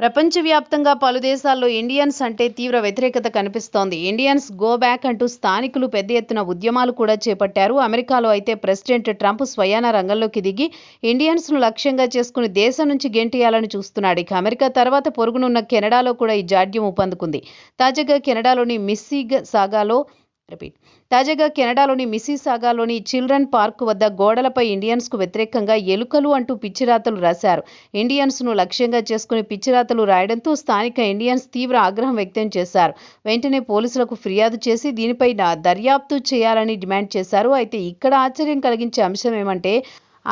ప్రపంచవ్యాప్తంగా పలు దేశాల్లో ఇండియన్స్ అంటే తీవ్ర వ్యతిరేకత కనిపిస్తోంది. ఇండియన్స్ గో బ్యాక్ అంటూ స్థానికులు పెద్ద ఎత్తున ఉద్యమాలు కూడా చేపట్టారు. అమెరికాలో అయితే ప్రెసిడెంట్ ట్రంప్ స్వయానా రంగంలోకి దిగి ఇండియన్స్ను లక్ష్యంగా చేసుకుని దేశం నుంచి గెంటియాలని చూస్తున్నాడు. ఇక అమెరికా తర్వాత పొరుగునున్న కెనడాలో కూడా ఈ జాడ్యం ఊపందుకుంది. తాజాగా కెనడాలోని మిసిసాగాలోని చిల్డ్రన్ పార్క్ వద్ద గోడలపై ఇండియన్స్కు వ్యతిరేకంగా ఎలుకలు అంటూ పిచ్చిరాతలు రాశారు. ఇండియన్స్ను లక్ష్యంగా చేసుకుని పిచ్చిరాతలు రాయడంతో స్థానిక ఇండియన్స్ తీవ్ర ఆగ్రహం వ్యక్తం చేశారు. వెంటనే పోలీసులకు ఫిర్యాదు చేసి దీనిపై దర్యాప్తు చేయాలని డిమాండ్ చేశారు. అయితే ఇక్కడ ఆశ్చర్యం కలిగించే అంశం ఏమంటే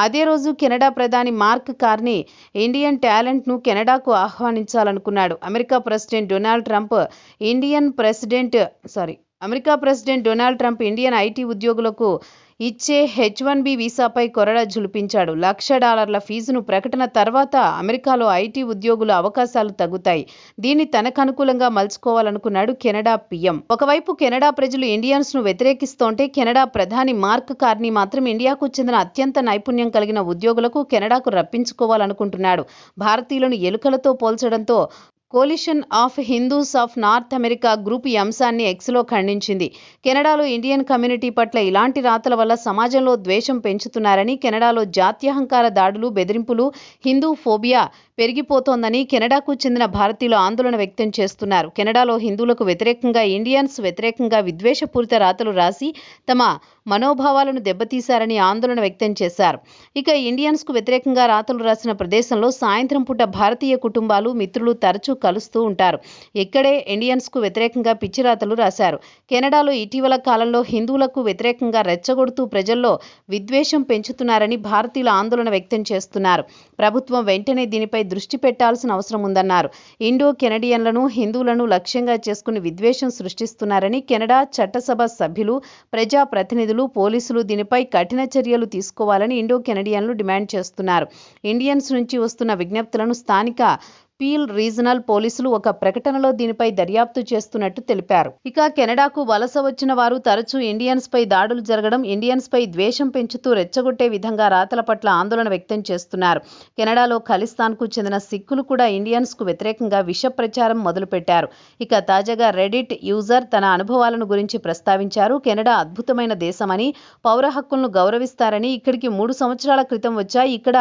అదే రోజు కెనడా ప్రధాని మార్క్ కార్నీ ఇండియన్ టాలెంట్ను కెనడాకు ఆహ్వానించాలనుకున్నాడు. America president Donald Trump Indian IT ఉద్యోగులకు ఇచ్చే H-1B వీసాపై కొరడా జులిపించాడు. $1,00,000 ఫీజును ప్రకటన తర్వాత అమెరికాలో ఐటీ ఉద్యోగుల అవకాశాలు తగ్గుతాయి. దీన్ని తనకు అనుకూలంగా మలుచుకోవాలనుకున్నాడు కెనడా పీఎం. ఒకవైపు కెనడా ప్రజలు ఇండియన్స్ను వ్యతిరేకిస్తోంటే కెనడా ప్రధాని మార్క్ కార్నీ మాత్రం ఇండియాకు చెందిన అత్యంత నైపుణ్యం కలిగిన ఉద్యోగులకు కెనడాకు రప్పించుకోవాలనుకుంటున్నాడు. భారతీయులను ఎలుకలతో పోల్చడంతో Coalition of Hindus of North America group ఈ అంశాన్ని ఎక్స్లో ఖండించింది. కెనడాలో ఇండియన్ కమ్యూనిటీ పట్ల ఇలాంటి రాతల వల్ల సమాజంలో ద్వేషం పెంచుతున్నారని, కెనడాలో జాత్యహంకార దాడులు, బెదిరింపులు, హిందూ ఫోబియా పెరిగిపోతోందని కెనడాకు చెందిన భారతీయులు ఆందోళన వ్యక్తం చేస్తున్నారు. కెనడాలో హిందువులకు వ్యతిరేకంగా ఇండియన్స్ వ్యతిరేకంగా విద్వేషపూరిత రాతలు రాసి తమ మనోభావాలను దెబ్బతీశారని ఆందోళన వ్యక్తం చేశారు. ఇక ఇండియన్స్కు వ్యతిరేకంగా రాతలు రాసిన ప్రదేశంలో సాయంత్రం పూట భారతీయ కుటుంబాలు, మిత్రులు తరచూ కలుస్తూ ఉంటారు. ఇక్కడే ఇండియన్స్కు వ్యతిరేకంగా పిచ్చిరాతలు రాశారు. కెనడాలో ఇటీవల కాలంలో హిందువులకు వ్యతిరేకంగా రెచ్చగొడుతూ ప్రజల్లో విద్వేషం పెంచుతున్నారని భారతీయులు ఆందోళన వ్యక్తం చేస్తున్నారు. ప్రభుత్వం వెంటనే దీనిపై దృష్టి పెట్టాల్సిన అవసరం ఉందన్నారు. ఇండో కెనడియన్లను, హిందువులను లక్ష్యంగా చేసుకుని విద్వేషం సృష్టిస్తున్నారని కెనడా చట్టసభ సభ్యులు, ప్రజా ప్రతినిధులు, పోలీసులు దీనిపై కఠిన చర్యలు తీసుకోవాలని ఇండో కెనడియన్లు డిమాండ్ చేస్తున్నారు. ఇండియన్స్ నుంచి వస్తున్న విజ్ఞప్తులను స్థానిక పీల్ రీజనల్ పోలీసులు ఒక ప్రకటనలో దీనిపై దర్యాప్తు చేస్తున్నట్టు తెలిపారు. ఇక కెనడాకు వలస వచ్చిన వారు తరచూ ఇండియన్స్పై దాడులు జరగడం, ఇండియన్స్పై ద్వేషం పెంచుతూ రెచ్చగొట్టే విధంగా రాతల పట్ల ఆందోళన వ్యక్తం చేస్తున్నారు. కెనడాలో ఖలిస్తాన్కు చెందిన సిక్కులు కూడా ఇండియన్స్కు వ్యతిరేకంగా విష ప్రచారం మొదలుపెట్టారు. ఇక తాజాగా రెడిట్ యూజర్ తన అనుభవాలను గురించి ప్రస్తావించారు. కెనడా అద్భుతమైన దేశమని, పౌర హక్కులను గౌరవిస్తారని, ఇక్కడికి 3 సంవత్సరాల క్రితం వచ్చా. ఇక్కడ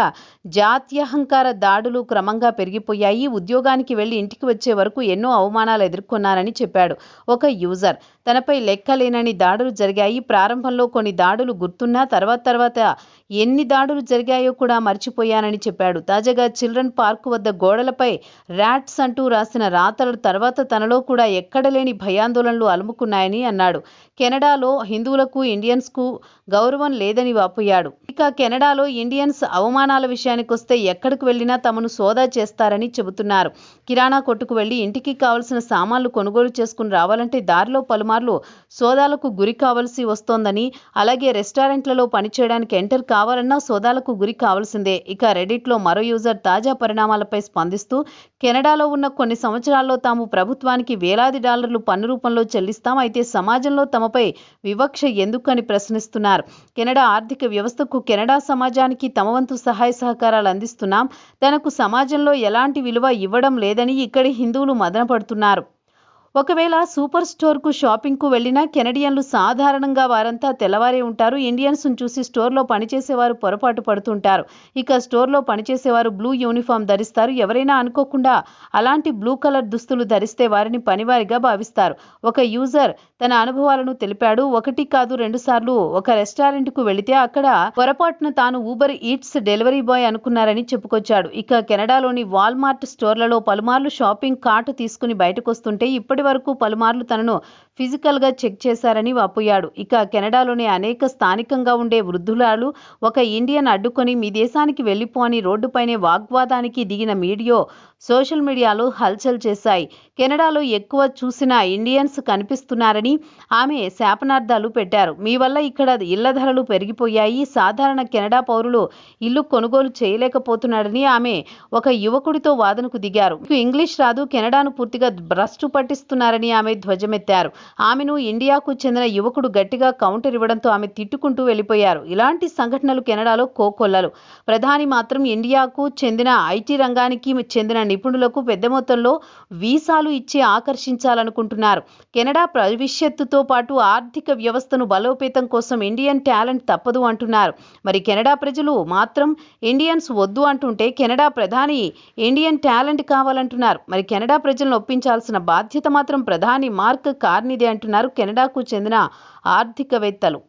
జాత్యహంకార దాడులు క్రమంగా పెరిగిపోయాయి. ఉద్యోగానికి వెళ్లి ఇంటికి వచ్చే వరకు ఎన్నో అవమానాలు ఎదుర్కొన్నానని చెప్పాడు ఒక యూజర్. తనపై లెక్కలేనని దాడులు జరిగాయి. ప్రారంభంలో కొన్ని దాడులు గుర్తున్నా తర్వాత ఎన్ని దాడులు జరిగాయో కూడా మర్చిపోయానని చెప్పాడు. తాజాగా చిల్డ్రన్ పార్క్ వద్ద గోడలపై ర్యాట్స్ అంటూ రాసిన రాతల తర్వాత తనలో కూడా ఎక్కడలేని భయాందోళనలు అలుముకున్నాయని అన్నాడు. కెనడాలో హిందువులకు, ఇండియన్స్కు గౌరవం లేదని వాపోయాడు. ఇక కెనడాలో ఇండియన్స్ అవమానాల విషయానికొస్తే ఎక్కడికి వెళ్లినా తమను సోదా చేస్తారని చెబుతున్నారు. కిరాణా కొట్టుకు వెళ్లి ఇంటికి కావలసిన సామాన్లు కొనుగోలు చేసుకుని రావాలంటే దారిలో పలుమార్లు సోదాలకు గురి కావలసి వస్తోందని, అలాగే రెస్టారెంట్లలో పనిచేయడానికి ఎంటర్ కావాలన్నా సోదాలకు గురి కావాల్సిందే. ఇక రెడిట్లో మరో యూజర్ తాజా పరిణామాలపై స్పందిస్తూ కెనడాలో ఉన్న కొన్ని సంవత్సరాల్లో తాము ప్రభుత్వానికి వేలాది డాలర్లు పన్ను రూపంలో చెల్లిస్తాం. అయితే సమాజంలో తమపై వివక్ష ఎందుకని ప్రశ్నిస్తున్నారు. కెనడా ఆర్థిక వ్యవస్థకు, కెనడా సమాజానికి తమ వంతు సహాయ సహకారాలు అందిస్తున్నాం. తనకు సమాజంలో ఎలాంటి విలువ ఇవ్వడం లేదని ఇక్కడి హిందువులు మదనపడుతున్నారు. ఒకవేళ సూపర్ స్టోర్కు, షాపింగ్కు వెళ్లినా కెనడియన్లు సాధారణంగా వారంతా తెల్లవారే ఉంటారు. ఇండియన్స్ను చూసి స్టోర్లో పనిచేసేవారు పొరపాటు పడుతుంటారు. ఇక స్టోర్లో పనిచేసేవారు బ్లూ యూనిఫామ్ ధరిస్తారు. ఎవరైనా అనుకోకుండా అలాంటి బ్లూ కలర్ దుస్తులు ధరిస్తే వారిని పనివారిగా భావిస్తారు. ఒక యూజర్ తన అనుభవాలను తెలిపాడు. 1 కాదు 2 సార్లు ఒక రెస్టారెంట్కు వెళితే అక్కడ పొరపాటున తాను ఊబర్ ఈట్స్ డెలివరీ బాయ్ అనుకున్నారని చెప్పుకొచ్చాడు. ఇక కెనడాలోని వాల్మార్ట్ స్టోర్లలో పలుమార్లు షాపింగ్ కార్ట్ తీసుకుని బయటకొస్తుంటే ఇప్పటి వరకు పలుమార్లు తనను ఫిజికల్గా చెక్ చేశారని వాపోయాడు. ఇక కెనడాలోని అనేక స్థానికంగా ఉండే వృద్ధురాలు ఒక ఇండియన్ అడ్డుకొని మీ దేశానికి వెళ్ళిపో అని రోడ్డుపైనే వాగ్వాదానికి దిగిన వీడియో సోషల్ మీడియాలో హల్చల్ చేశాయి. కెనడాలో ఎక్కువ చూసిన ఇండియన్స్ కనిపిస్తున్నారని ఆమె శాపనార్థాలు పెట్టారు. మీ వల్ల ఇక్కడ ఇళ్ల ధరలు పెరిగిపోయాయి. సాధారణ కెనడా పౌరులు ఇల్లు కొనుగోలు చేయలేకపోతున్నాడని ఆమె ఒక యువకుడితో వాదనకు దిగారు. ఇంగ్లీష్ రాదు, కెనడాను పూర్తిగా భ్రష్టు పట్టిస్తున్న చూస్తున్నారని ఆమె ధ్వజమెత్తారు. ఆమెను ఇండియాకు చెందిన యువకుడు గట్టిగా కౌంటర్ ఇవ్వడంతో ఆమె తిట్టుకుంటూ వెళ్లిపోయారు. ఇలాంటి సంఘటనలు కెనడాలో కోకొల్లలు. ప్రధాని మాత్రం ఇండియాకు చెందిన ఐటీ రంగానికి చెందిన నిపుణులకు పెద్ద మొత్తంలో వీసాలు ఇచ్చి ఆకర్షించాలనుకుంటున్నారు. కెనడా భవిష్యత్తుతో పాటు ఆర్థిక వ్యవస్థను బలోపేతం కోసం ఇండియన్ టాలెంట్ తప్పదు అంటున్నారు. మరి కెనడా ప్రజలు మాత్రం ఇండియన్స్ వద్దు అంటుంటే కెనడా ప్రధాని ఇండియన్ టాలెంట్ కావాలంటున్నారు. మరి కెనడా ప్రజలను ఒప్పించాల్సిన బాధ్యత మాత్రం ప్రధాని మార్క్ కార్నీదే అంటున్నారు కెనడాకు చెందిన ఆర్థికవేత్తలు.